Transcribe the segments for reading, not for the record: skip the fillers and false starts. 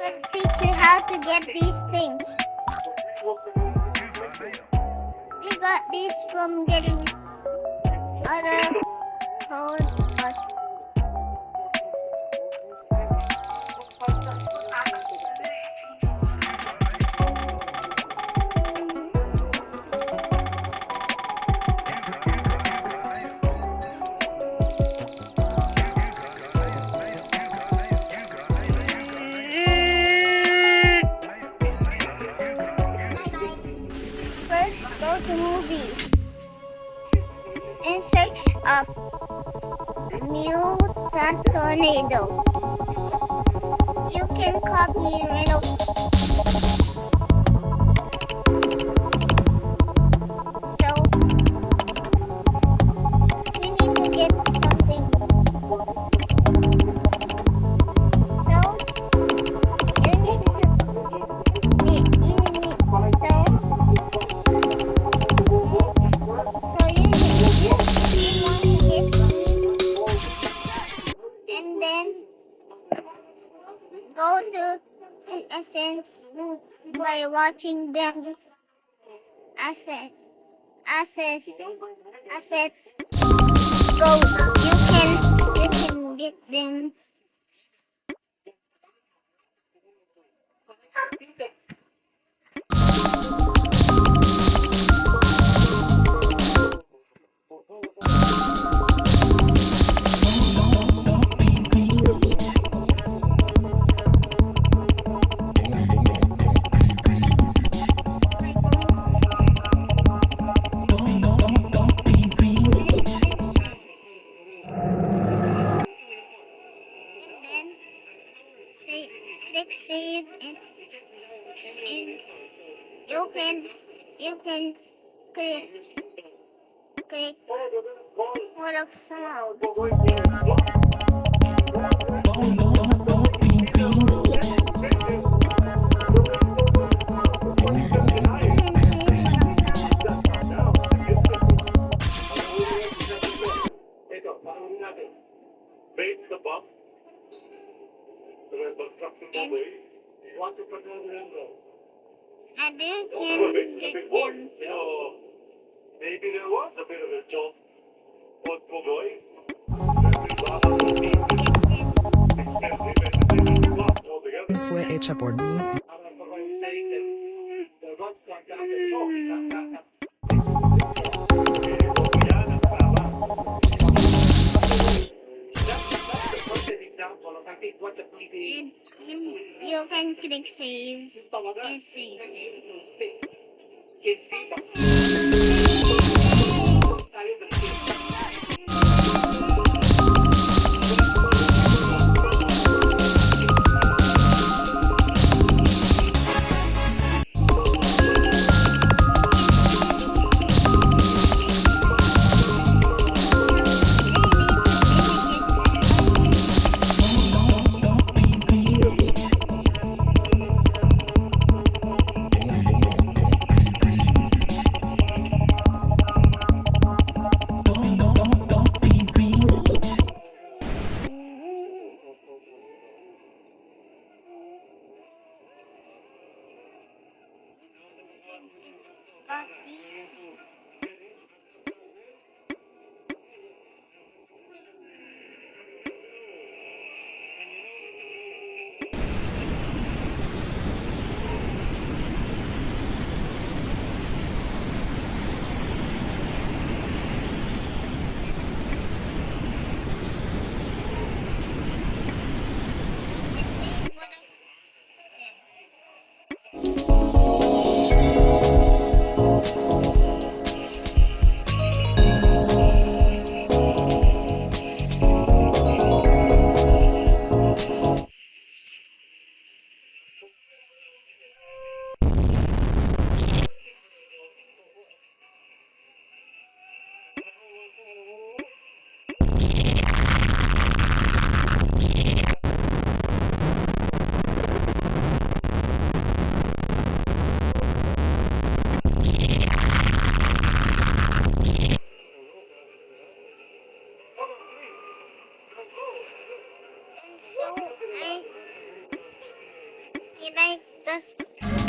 Let's teach you how to get these things. We got these from getting other codes, but first go to movies and search up Mutant Tornado. You can copy right away. So you need to get something. So you need to you want to get these and then go to Essence by watching them assets go. You can get them. And then click save and you can click what of sound. Bait the buck. The construction away. You want to put it in the And you can get them. So maybe there was a bit of a jolt. What going? Fue hecha por mí. You can click save and save. Got these. That's okay.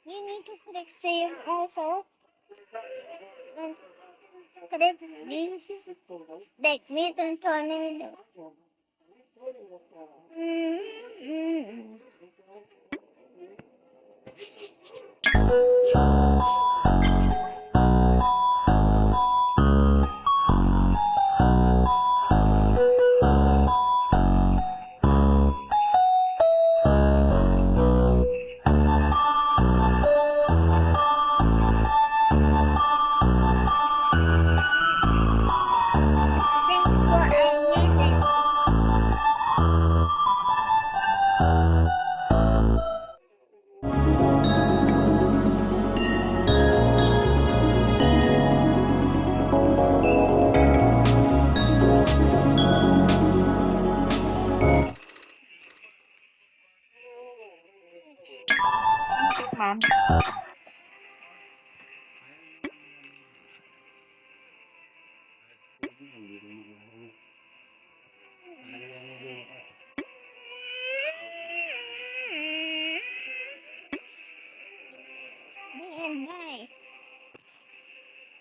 You need to click save also. And click this like mutant tornado. Mm-hmm. Think what I'm missing. Ma'am.